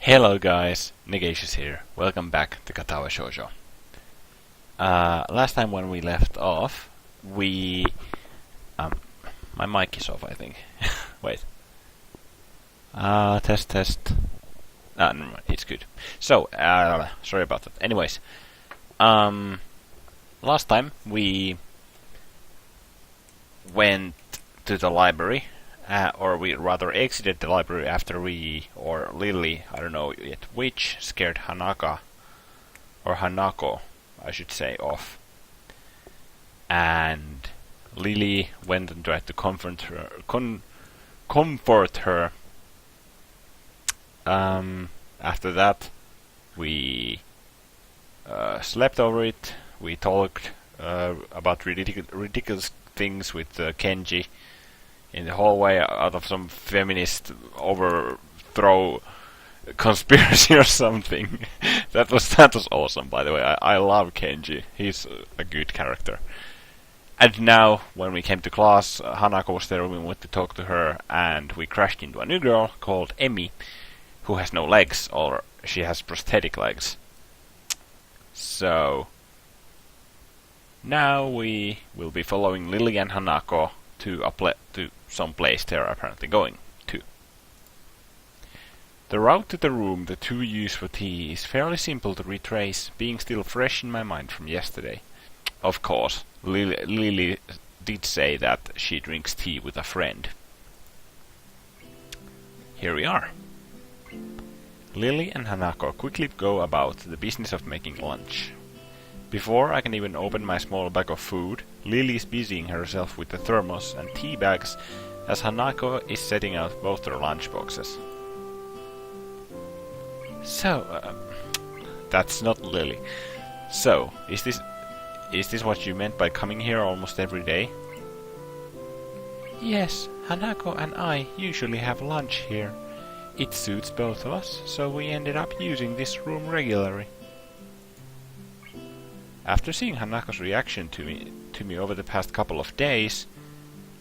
Hello guys, Negacious here. Welcome back to Katawa Shoujo. Last time when we left off, we... my mic is off, I think. Wait. Test. Never mind, it's good. So, sorry about that. Anyways, last time we went to the library, or we rather exited the library after or Lily, I don't know yet which, scared Hanako, I should say, off. And Lily went and tried to comfort her. After that, we slept over it. We talked about ridiculous things with Kenji in the hallway out of some feminist overthrow conspiracy or something. that was awesome, by the way. I love Kenji. He's a good character. And now, when we came to class, Hanako was there. We went to talk to her, and we crashed into a new girl called Emmy, who has no legs, or she has prosthetic legs. So now we will be following Lily and Hanako to some place they're apparently going to. The route to the room the two use for tea is fairly simple to retrace, being still fresh in my mind from yesterday. Of course, Lily did say that she drinks tea with a friend. Here we are. Lily and Hanako quickly go about the business of making lunch. Before I can even open my small bag of food, Lily is busying herself with the thermos and tea bags as Hanako is setting out both their lunch boxes. So, that's not Lily. So, is this what you meant by coming here almost every day? Yes, Hanako and I usually have lunch here. It suits both of us, so we ended up using this room regularly. After seeing Hanako's reaction to me over the past couple of days,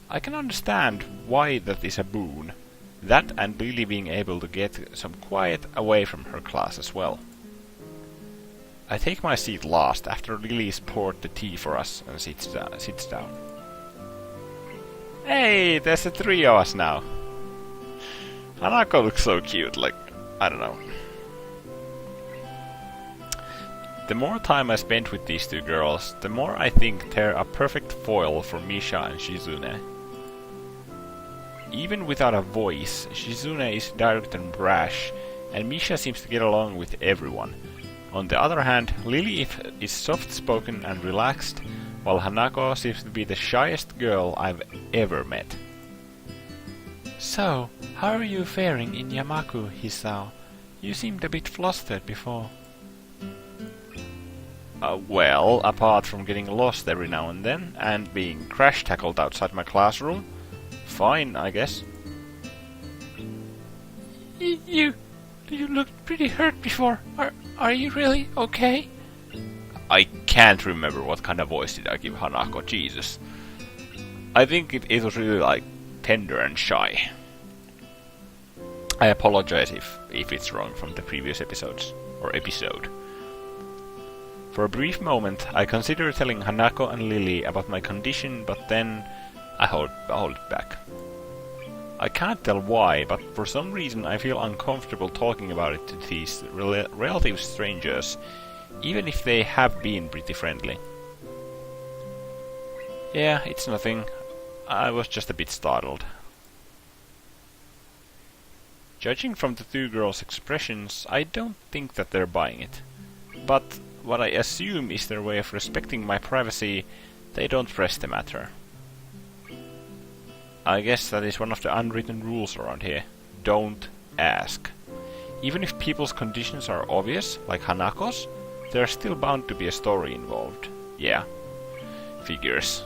I can understand why that is a boon. That and Lily being able to get some quiet away from her class as well. I take my seat last after Lily's poured the tea for us and sits down. Hey, there's the three of us now. Hanako looks so cute, like, I don't know. The more time I spend with these two girls, the more I think they're a perfect foil for Misha and Shizune. Even without a voice, Shizune is direct and brash, and Misha seems to get along with everyone. On the other hand, Lily is soft-spoken and relaxed, while Hanako seems to be the shyest girl I've ever met. So, how are you faring in Yamaku, Hisao? You seemed a bit flustered before. Well, apart from getting lost every now and then, and being crash-tackled outside my classroom, fine, I guess. You looked pretty hurt before. Are you really okay? I can't remember what kind of voice did I give Hanako, Jesus. I think it was really, like, tender and shy. I apologize if it's wrong from the previous episodes, or episode. For a brief moment, I consider telling Hanako and Lily about my condition, but then I hold it back. I can't tell why, but for some reason I feel uncomfortable talking about it to these relative strangers, even if they have been pretty friendly. Yeah, it's nothing. I was just a bit startled. Judging from the two girls' expressions, I don't think that they're buying it. But what I assume is their way of respecting my privacy, they don't press the matter. I guess that is one of the unwritten rules around here. Don't ask. Even if people's conditions are obvious, like Hanako's, there's still bound to be a story involved. Yeah, figures.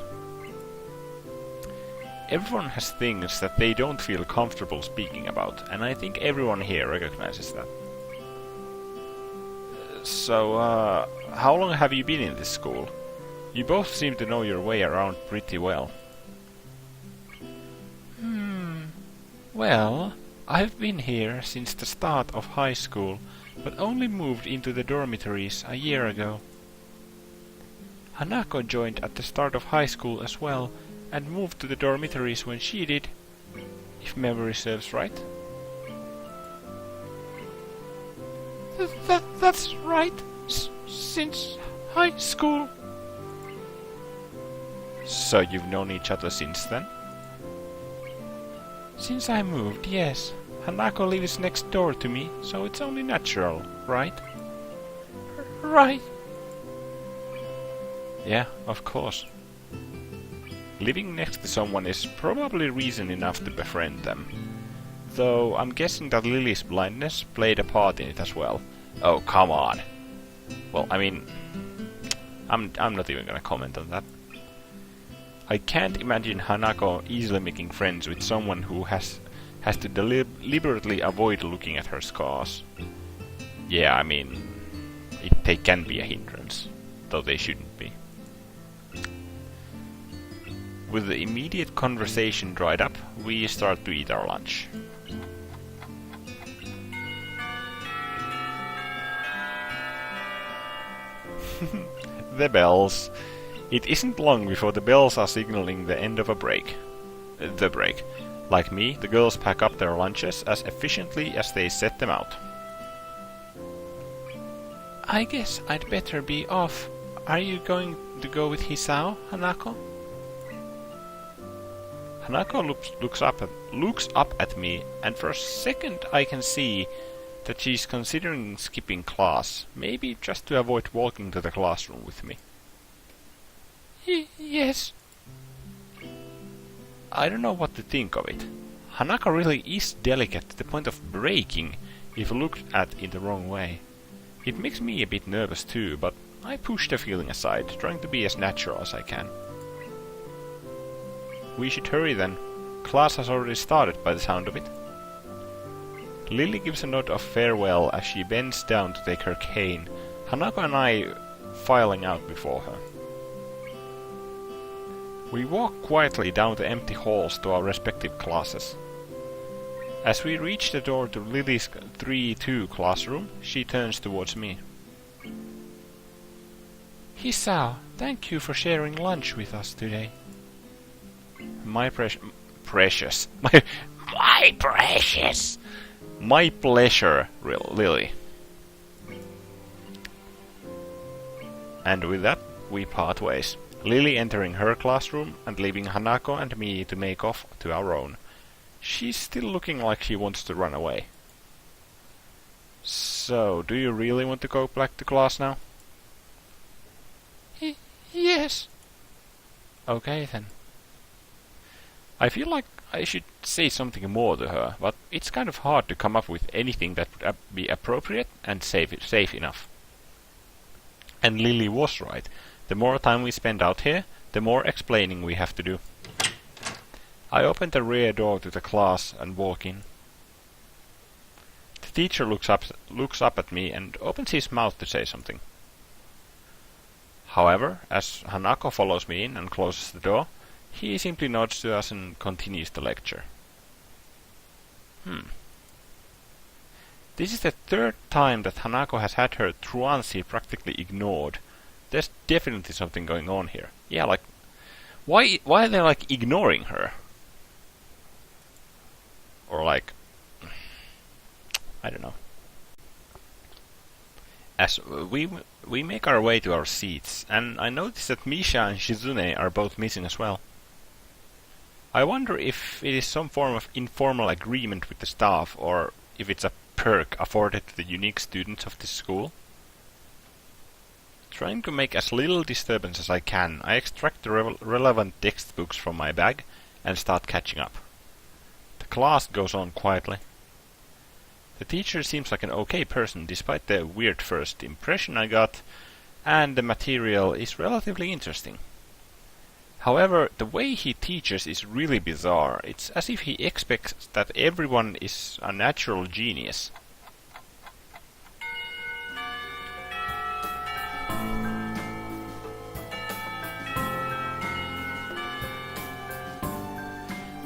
Everyone has things that they don't feel comfortable speaking about, and I think everyone here recognizes that. So, how long have you been in this school? You both seem to know your way around pretty well. Well, I've been here since the start of high school, but only moved into the dormitories a year ago. Hanako joined at the start of high school as well, and moved to the dormitories when she did, if memory serves right. That's right, since high school. So you've known each other since then? Since I moved, yes. Hanako lives next door to me, so it's only natural, right? Right. Yeah, of course. Living next to someone is probably reason enough to befriend them. Though I'm guessing that Lily's blindness played a part in it as well. Oh, come on. Well, I mean, I'm not even gonna comment on that. I can't imagine Hanako easily making friends with someone who has to deliberately avoid looking at her scars. Yeah, I mean, they can be a hindrance, though they shouldn't be. With the immediate conversation dried up, we start to eat our lunch. The bells. It isn't long before the bells are signaling the end of a break. The break. Like me, the girls pack up their lunches as efficiently as they set them out. I guess I'd better be off. Are you going to go with Hisao, Hanako? Hanako looks up at me, and for a second I can see that she's considering skipping class, maybe just to avoid walking to the classroom with me. Yes. I don't know what to think of it. Hanako really is delicate to the point of breaking if looked at in the wrong way. It makes me a bit nervous too, but I push the feeling aside, trying to be as natural as I can. We should hurry then. Class has already started by the sound of it. Lily gives a nod of farewell as she bends down to take her cane, Hanako and I filing out before her. We walk quietly down the empty halls to our respective classes. As we reach the door to Lily's 3-2 classroom, she turns towards me. Hisao, thank you for sharing lunch with us today. My precious. My precious! My pleasure, Lily. And with that, we part ways. Lily entering her classroom and leaving Hanako and me to make off to our own. She's still looking like she wants to run away. So, do you really want to go back to class now? Yes. Okay then. I feel like I should say something more to her, but it's kind of hard to come up with anything that would be appropriate and safe enough. And Lily was right. The more time we spend out here, the more explaining we have to do. I open the rear door to the class and walk in. The teacher looks up at me and opens his mouth to say something. However, as Hanako follows me in and closes the door, he simply nods to us and continues the lecture. This is the third time that Hanako has had her truancy practically ignored. There's definitely something going on here. Yeah, like, why are they like ignoring her? Or like, I don't know. As we make our way to our seats, and I notice that Misha and Shizune are both missing as well. I wonder if it is some form of informal agreement with the staff, or if it's a perk afforded to the unique students of this school. Trying to make as little disturbance as I can, I extract the relevant textbooks from my bag and start catching up. The class goes on quietly. The teacher seems like an okay person despite the weird first impression I got, and the material is relatively interesting. However, the way he teaches is really bizarre. It's as if he expects that everyone is a natural genius.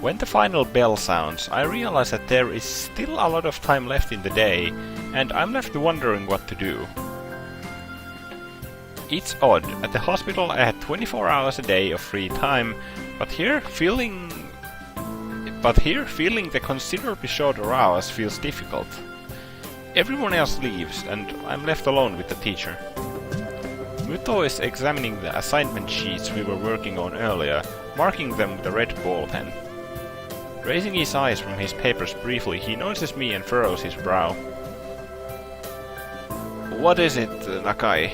When the final bell sounds, I realize that there is still a lot of time left in the day, and I'm left wondering what to do. It's odd, at the hospital I had 24 hours a day of free time, but here feeling the considerably shorter hours feels difficult. Everyone else leaves, and I'm left alone with the teacher. Muto is examining the assignment sheets we were working on earlier, marking them with a red ball pen. Raising his eyes from his papers briefly, he notices me and furrows his brow. What is it, Nakai?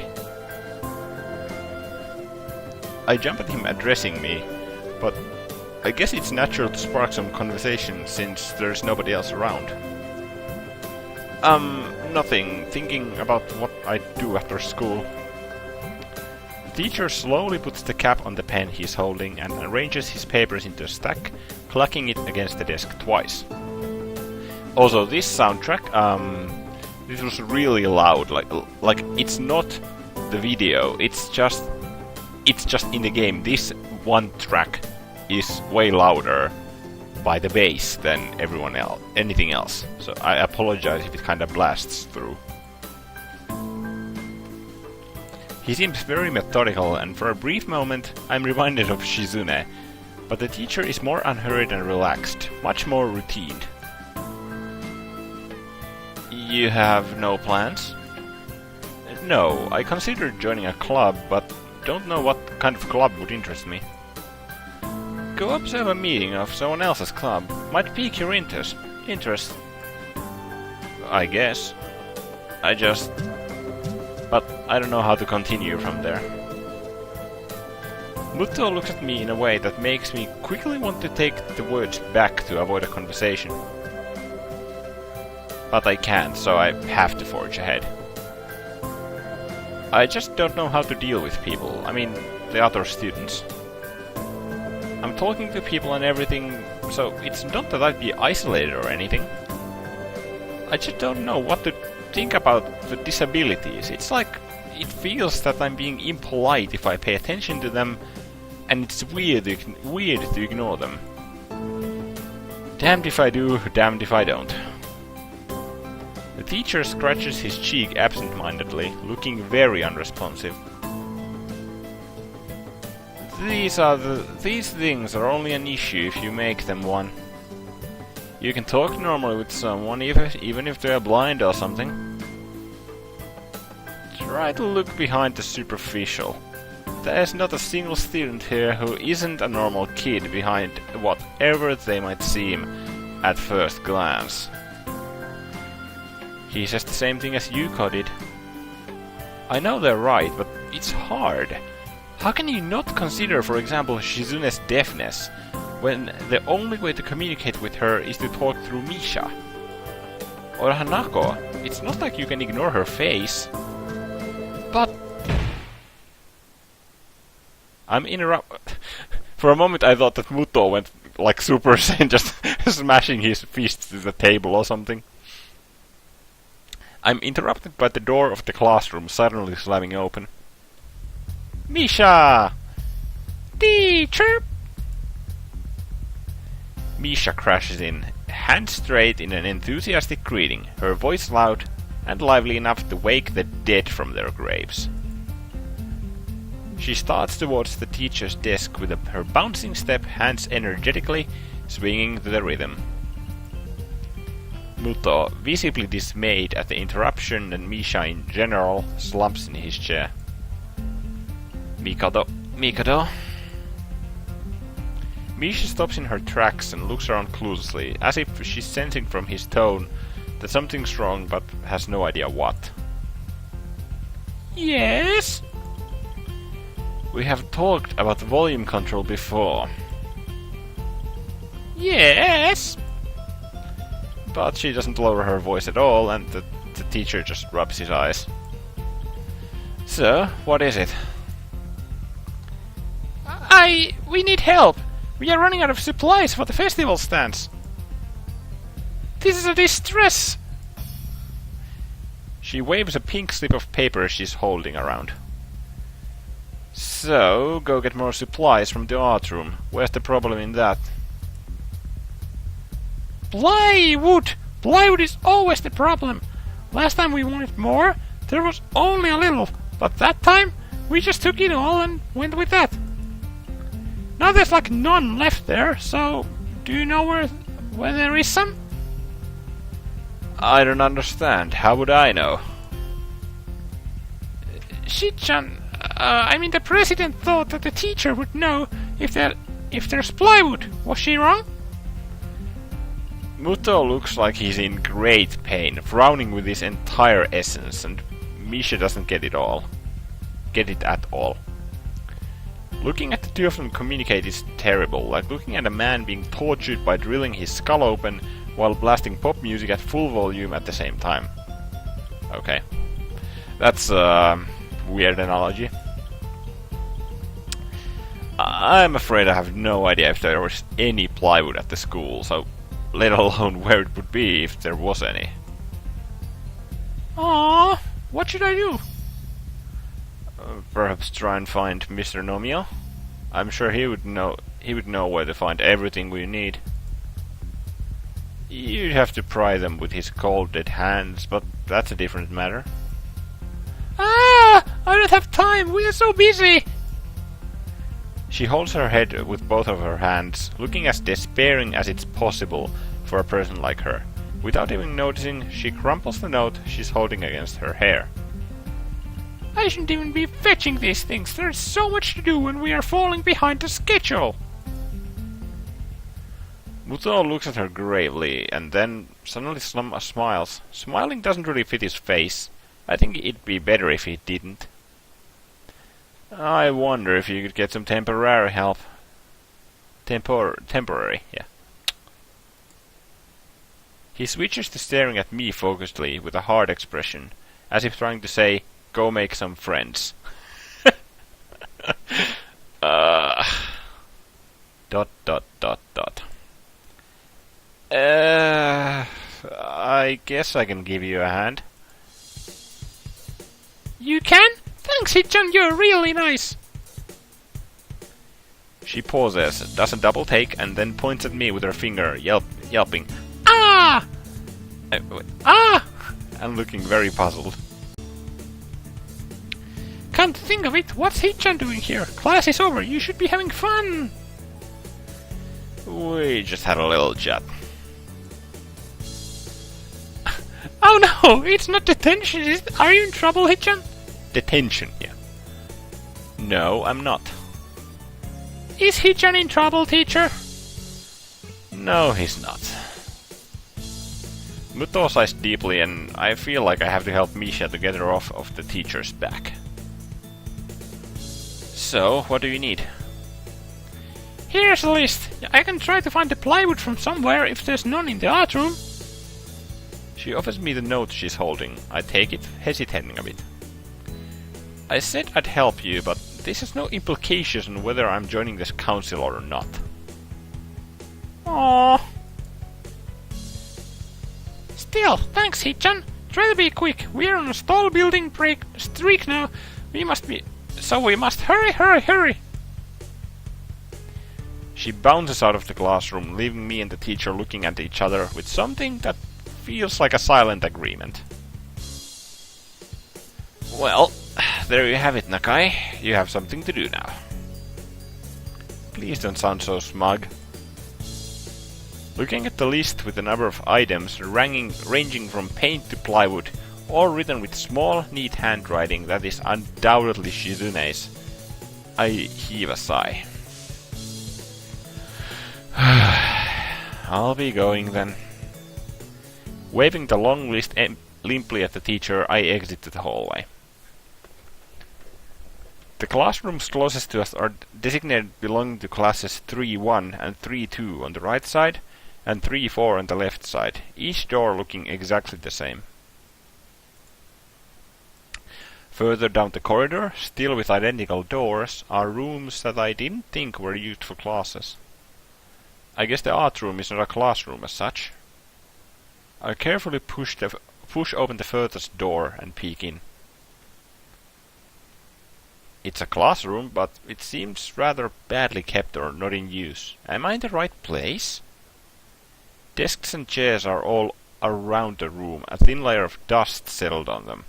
I jump at him addressing me, but I guess it's natural to spark some conversation since there's nobody else around. Nothing. Thinking about what I do after school. The teacher slowly puts the cap on the pen he's holding and arranges his papers into a stack, clucking it against the desk twice. Also, this soundtrack, this was really loud. Like it's not the video. It's just in the game. This one track is way louder by the bass than anything else. So I apologize if it kind of blasts through. He seems very methodical, and for a brief moment I'm reminded of Shizune, but the teacher is more unhurried and relaxed, much more routine. You have no plans? No, I considered joining a club, but don't know what kind of club would interest me. Go observe a meeting of someone else's club. Might pique your interest. I guess. But I don't know how to continue from there. Muto looks at me in a way that makes me quickly want to take the words back to avoid a conversation. But I can't, so I have to forge ahead. I just don't know how to deal with people. I mean, the other students. I'm talking to people and everything, so it's not that I'd be isolated or anything. I just don't know what to think about the disabilities. It's like, it feels that I'm being impolite if I pay attention to them, and it's weird to ignore them. Damned if I do, damned if I don't. The teacher scratches his cheek absent-mindedly, looking very unresponsive. These things are only an issue if you make them one. You can talk normally with someone, even if they're blind or something. Try to look behind the superficial. There's not a single student here who isn't a normal kid behind whatever they might seem at first glance. He says the same thing as Yuko did. I know they're right, but it's hard. How can you not consider, for example, Shizune's deafness, when the only way to communicate with her is to talk through Misha? Or Hanako, it's not like you can ignore her face. But... For a moment I thought that Muto went like Super Saiyan, just smashing his fists to the table or something. I'm interrupted by the door of the classroom suddenly slamming open. Misha! Teacher! Misha crashes in, hands straight in an enthusiastic greeting, her voice loud and lively enough to wake the dead from their graves. She starts towards the teacher's desk with her bouncing step, hands energetically swinging to the rhythm. Muto, visibly dismayed at the interruption and Misha in general, slumps in his chair. Mikado. Misha stops in her tracks and looks around closely, as if she's sensing from his tone that something's wrong but has no idea what. Yes? We have talked about volume control before. Yes? But she doesn't lower her voice at all, and the teacher just rubs his eyes. So, what is it? We need help! We are running out of supplies for the festival stands! This is a distress! She waves a pink slip of paper she's holding around. So, go get more supplies from the art room. Where's the problem in that? Plywood! Plywood is always the problem. Last time we wanted more, there was only a little, but that time we just took it all and went with that. Now there's like none left there, so do you know where there is some? I don't understand. How would I know? Shichan, the president thought that the teacher would know if there's plywood. Was she wrong? Muto looks like he's in great pain, frowning with his entire essence, and Misha doesn't get it at all. Looking at the two of them communicate is terrible, like looking at a man being tortured by drilling his skull open while blasting pop music at full volume at the same time. Okay. That's a weird analogy. I'm afraid I have no idea if there was any plywood at the school, so let alone where it would be if there was any. Aww, what should I do? Perhaps try and find Mr. Nomio. I'm sure he would know where to find everything we need. You'd have to pry them with his cold dead hands, but that's a different matter. I don't have time, we are so busy! She holds her head with both of her hands, looking as despairing as it's possible for a person like her. Without even noticing, she crumples the note she's holding against her hair. I shouldn't even be fetching these things. There's so much to do and we are falling behind the schedule. Muto looks at her gravely and then suddenly smiles. Smiling doesn't really fit his face. I think it'd be better if he didn't. I wonder if you could get some temporary help. Temporary, yeah. He switches to staring at me focusedly with a hard expression, as if trying to say, go make some friends. I guess I can give you a hand. You can? Thanks, Hichan, you're really nice. She pauses, does a double take, and then points at me with her finger, yelping, Ah! Ah! and looking very puzzled. Come to think of it, what's Hichan doing here? Class is over, you should be having fun! We just had a little chat. Oh no, it's not detention, is it? Are you in trouble, Hichan? Detention, yeah. No, I'm not. Is Hichan in trouble, teacher? No, he's not. Muto sighs deeply, and I feel like I have to help Misha to get her off of the teacher's back. So, what do you need? Here's a list. I can try to find the plywood from somewhere if there's none in the art room. She offers me the note she's holding. I take it, hesitating a bit. I said I'd help you, but this has no implications on whether I'm joining this council or not. Aww. Still, thanks, Hichan. Try to be quick. We're on a stall building break streak now. We must hurry. She bounces out of the classroom, leaving me and the teacher looking at each other with something that feels like a silent agreement. Well, there you have it, Nakai. You have something to do now. Please don't sound so smug. Looking at the list with a number of items ranging from paint to plywood, all written with small, neat handwriting that is undoubtedly Shizune's, I heave a sigh. I'll be going then. Waving the long list limply at the teacher, I exit the hallway. The classrooms closest to us are designated belonging to classes 3-1 and 3-2 on the right side, and 3-4 on the left side, each door looking exactly the same. Further down the corridor, still with identical doors, are rooms that I didn't think were used for classes. I guess the art room is not a classroom as such. I carefully push open the furthest door and peek in. It's a classroom, but it seems rather badly kept or not in use. Am I in the right place? Desks and chairs are all around the room, a thin layer of dust settled on them.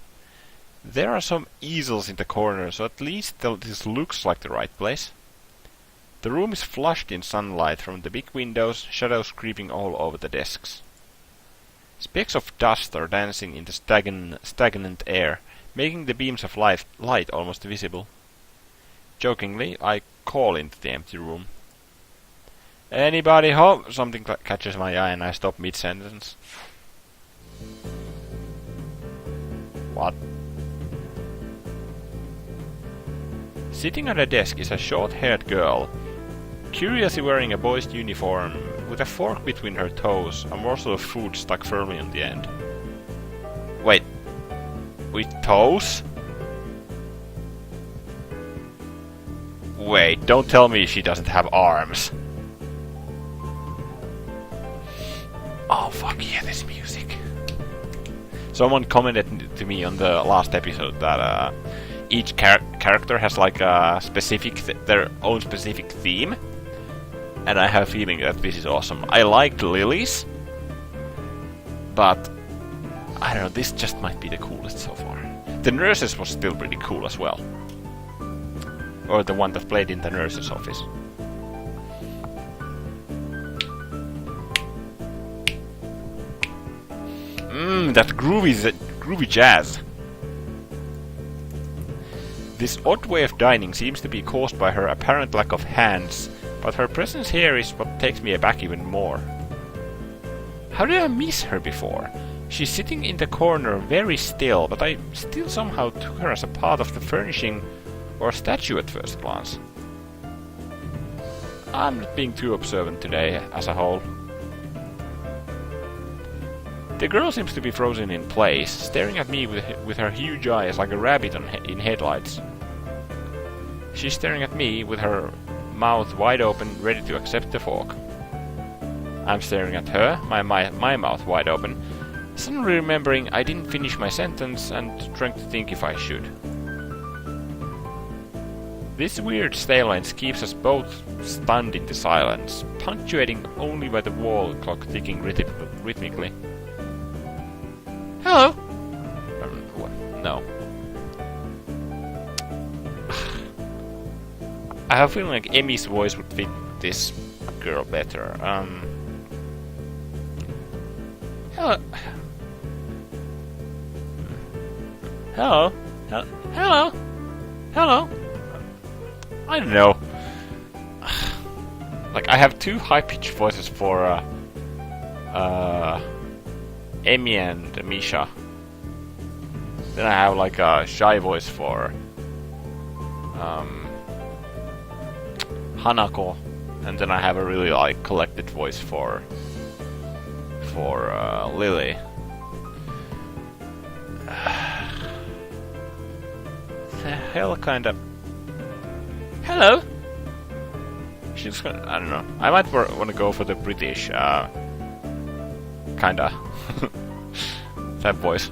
There are some easels in the corner, so at least this looks like the right place. The room is flushed in sunlight from the big windows, shadows creeping all over the desks. Specks of dust are dancing in the stagnant air, making the beams of light almost visible. Jokingly, I call into the empty room. Anybody home? Something catches my eye and I stop mid-sentence. What? Sitting at a desk is a short-haired girl, curiously wearing a boy's uniform, with a fork between her toes, a morsel of food stuck firmly on the end. Wait, with toes? Wait, don't tell me she doesn't have arms. Oh fuck yeah, this music. Someone commented to me on the last episode that each character has like a specific, their own specific theme. And I have a feeling that this is awesome. I liked Lily's, but I don't know, this just might be the coolest so far. The nurses was still pretty cool as well. Or the one that played in the nurse's office. That groovy jazz. This odd way of dining seems to be caused by her apparent lack of hands, but her presence here is what takes me aback even more. How did I miss her before? She's sitting in the corner very still, but I still somehow took her as a part of the furnishing or statue at first glance. I'm not being too observant today as a whole. The girl seems to be frozen in place, staring at me with her huge eyes like a rabbit in headlights. She's staring at me with her mouth wide open, ready to accept the fork. I'm staring at her, my mouth wide open, suddenly remembering I didn't finish my sentence and trying to think if I should. This weird stalemate keeps us both stunned into silence, punctuating only by the wall clock ticking rhythmically. Hello? No. I have a feeling like Emmy's voice would fit this girl better. Hello? Hello? Hello? Hello? I don't know. Like, I have two high-pitched voices for Emmy and Misha. Then I have like a shy voice for Hanako, and then I have a really like collected voice for Lily. The hell kind of. Hello. She's gonna. I don't know. I might want to go for the British kinda that voice.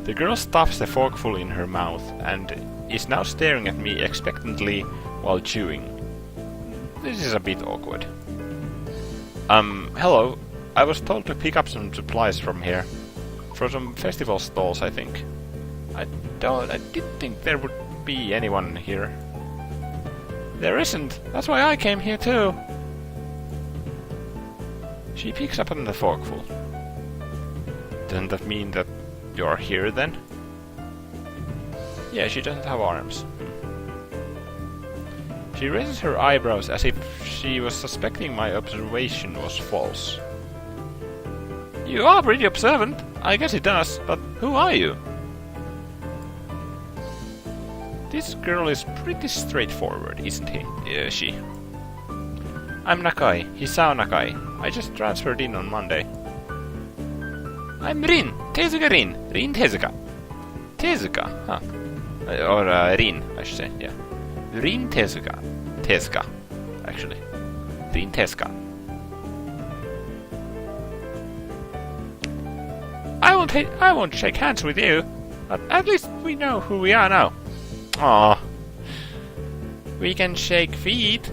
The girl stuffs the forkful in her mouth and is now staring at me expectantly while chewing. This is a bit awkward. Hello. I was told to pick up some supplies from here. For some festival stalls, I think. I didn't think there would be anyone here. There isn't. That's why I came here too. She picks up on the forkful. Doesn't that mean that you're here then? Yeah, she doesn't have arms. She raises her eyebrows as if she was suspecting my observation was false. You are pretty observant. I guess it does, but who are you? This girl is pretty straightforward, isn't she? I'm Nakai, Hisao Nakai. I just transferred in on Monday. I'm Rin, Tezuka Rin, Rin Tezuka. Tezuka, huh? Or Rin, I should say, yeah. Rin Tezuka. Tezuka, actually. Rin Tezuka. I won't shake hands with you, but at least we know who we are now. Aww. We can shake feet.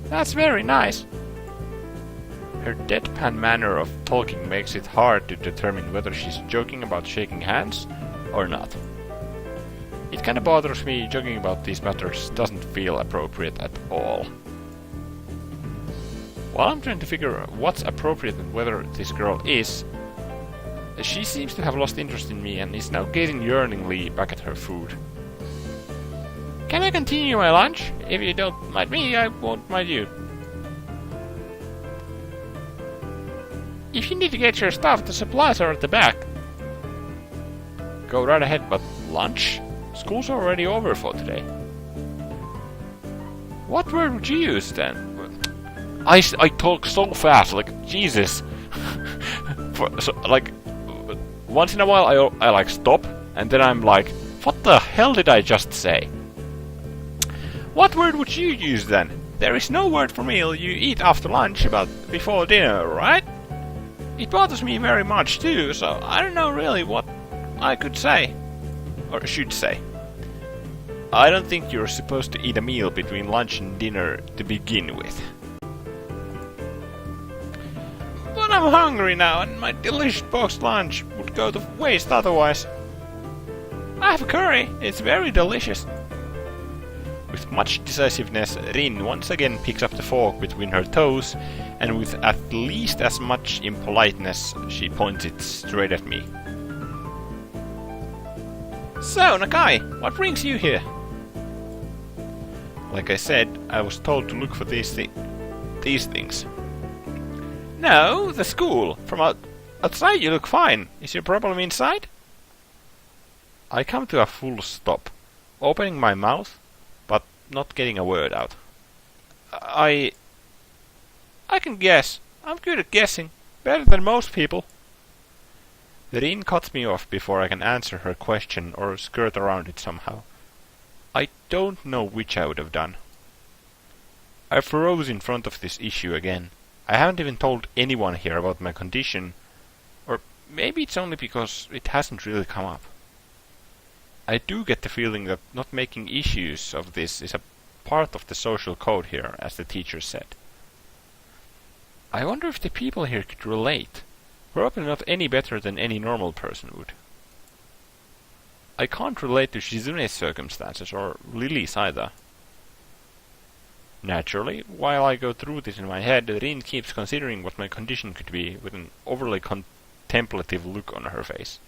That's very nice. Her deadpan manner of talking makes it hard to determine whether she's joking about shaking hands or not. It kinda bothers me joking about these matters doesn't feel appropriate at all. While I'm trying to figure out what's appropriate and whether this girl is, she seems to have lost interest in me and is now gazing yearningly back at her food. Can I continue my lunch? If you don't mind me, I won't mind you. If you need to get your stuff, the supplies are at the back. Go right ahead, but lunch? School's already over for today. What word would you use then? I talk so fast, like, Jesus. Once in a while I like stop, and then I'm like, what the hell did I just say? What word would you use then? There is no word for meal you eat after lunch, but before dinner, right? It bothers me very much too, so I don't know really what I could say. Or should say. I don't think you're supposed to eat a meal between lunch and dinner to begin with. But I'm hungry now, and my delicious boxed lunch would go to waste otherwise. I have curry, it's very delicious. With much decisiveness, Rin once again picks up the fork between her toes, and with at least as much impoliteness, she points it straight at me. So, Nakai, what brings you here? Like I said, I was told to look for these things. No, the school. From outside you look fine. Is your problem inside? I come to a full stop, opening my mouth, but not getting a word out. I can guess. I'm good at guessing. Better than most people. Rin cuts me off before I can answer her question or skirt around it somehow. I don't know which I would have done. I froze in front of this issue again. I haven't even told anyone here about my condition, or maybe it's only because it hasn't really come up. I do get the feeling that not making issues of this is a part of the social code here, as the teacher said. I wonder if the people here could relate. Probably not any better than any normal person would. I can't relate to Shizune's circumstances, or Lily's either. Naturally, while I go through this in my head, Rin keeps considering what my condition could be, with an overly contemplative look on her face.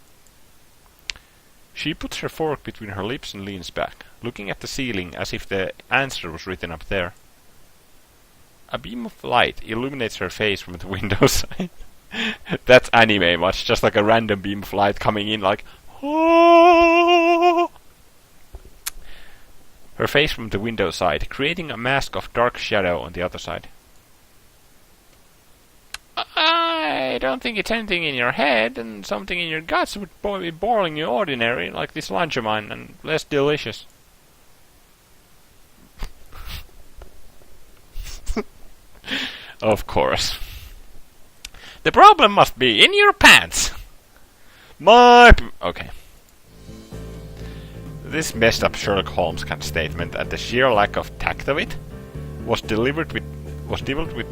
She puts her fork between her lips and leans back, looking at the ceiling as if the answer was written up there. A beam of light illuminates her face from the window side. That's anime much, just like a random beam of light coming in like, oh! Her face from the window side, creating a mask of dark shadow on the other side. I don't think it's anything in your head, and something in your guts would be boring you ordinary, like this lunch of mine, and less delicious. Of course. The problem must be in your pants! Okay. This messed up Sherlock Holmes kind of statement, and the sheer lack of tact of it, was dealt with...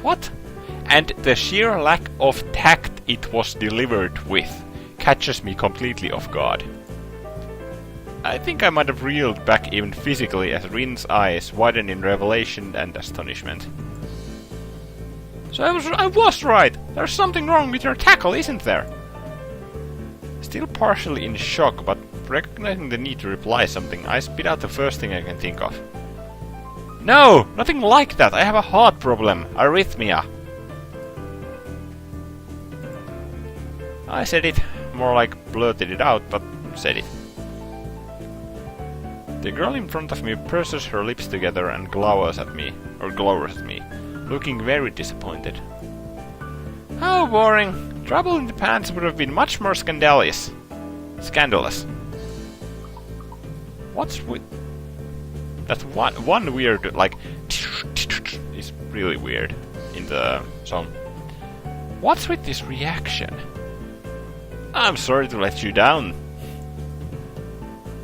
What? And the sheer lack of tact it was delivered with catches me completely off guard. I think I might have reeled back even physically as Rin's eyes widened in revelation and astonishment. So I was right! There's something wrong with your tackle, isn't there? Still partially in shock, but recognizing the need to reply something, I spit out the first thing I can think of. No! Nothing like that! I have a heart problem! Arrhythmia! I said it, more like blurted it out, but said it. The girl in front of me purses her lips together and glowers at me, looking very disappointed. How boring! Trouble in the pants would have been much more scandalous. What's with... That one weird, like... is really weird in the song. What's with this reaction? I'm sorry to let you down.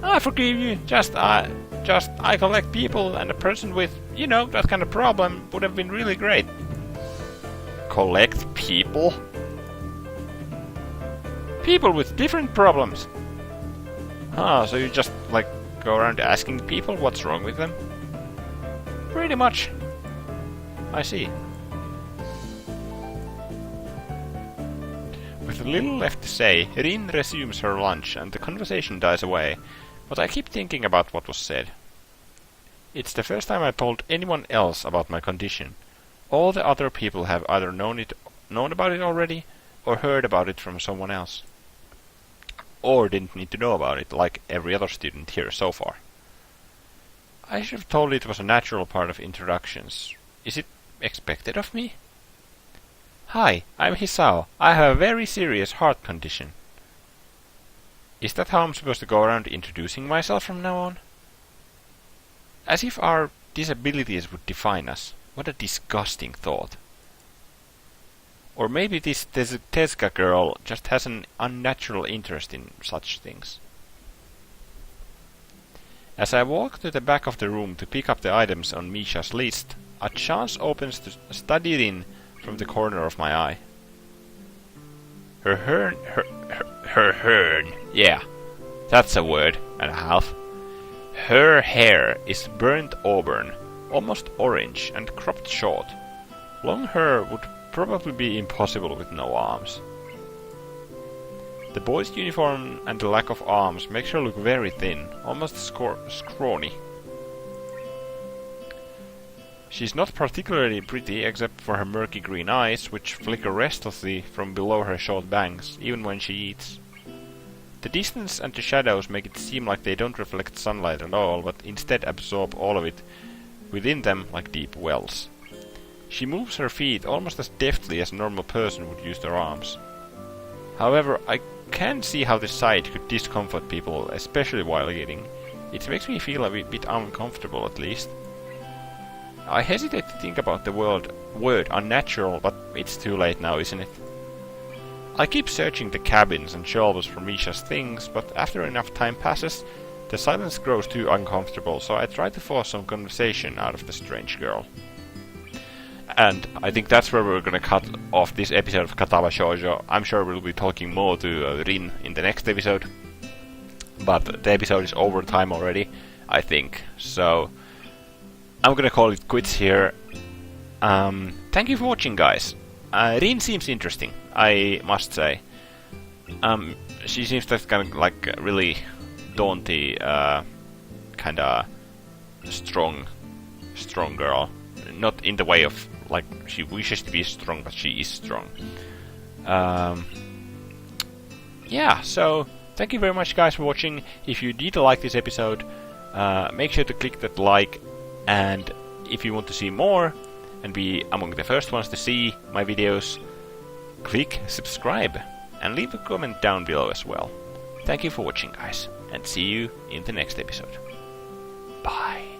I forgive you. I collect people, and a person with, that kind of problem would have been really great. collect people? People with different problems. Ah, so you just, like, go around asking people what's wrong with them? Pretty much. I see. With little left to say, Rin resumes her lunch and the conversation dies away, but I keep thinking about what was said. It's the first time I told anyone else about my condition. All the other people have either known about it already, or heard about it from someone else. Or didn't need to know about it, like every other student here so far. I should have told it was a natural part of introductions. Is it expected of me? Hi, I'm Hisao. I have a very serious heart condition. Is that how I'm supposed to go around introducing myself from now on? As if our disabilities would define us. What a disgusting thought. Or maybe this Tezuka girl just has an unnatural interest in such things. As I walk to the back of the room to pick up the items on Misha's list, a chance opens to study Rin from the corner of my eye. Her hair, yeah, that's a word and a half. Her hair is burnt auburn, almost orange and cropped short. Long hair would probably be impossible with no arms. The boy's uniform and the lack of arms makes her look very thin, almost scrawny. She's not particularly pretty except for her murky green eyes, which flicker restlessly from below her short bangs, even when she eats. The distance and the shadows make it seem like they don't reflect sunlight at all, but instead absorb all of it within them like deep wells. She moves her feet almost as deftly as a normal person would use their arms. However, I can see how this sight could discomfort people, especially while eating. It makes me feel a bit uncomfortable, at least. I hesitate to think about the word unnatural, but it's too late now, isn't it? I keep searching the cabins and shelves for Misha's things, but after enough time passes, the silence grows too uncomfortable, so I try to force some conversation out of the strange girl. And I think that's where we're gonna cut off this episode of Katawa Shoujo. I'm sure we'll be talking more to Rin in the next episode, but the episode is over time already, I think. So I'm gonna call it quits here. Thank you for watching, guys. Rin seems interesting, I must say. She seems like kind of like a really daunty, kinda strong girl. Not in the way of like she wishes to be strong, but she is strong. Yeah, so thank you very much, guys, for watching. If you did like this episode, make sure to click that like, and if you want to see more and be among the first ones to see my videos, click subscribe and leave a comment down below as well. Thank you for watching, guys, and see you in the next episode. Bye.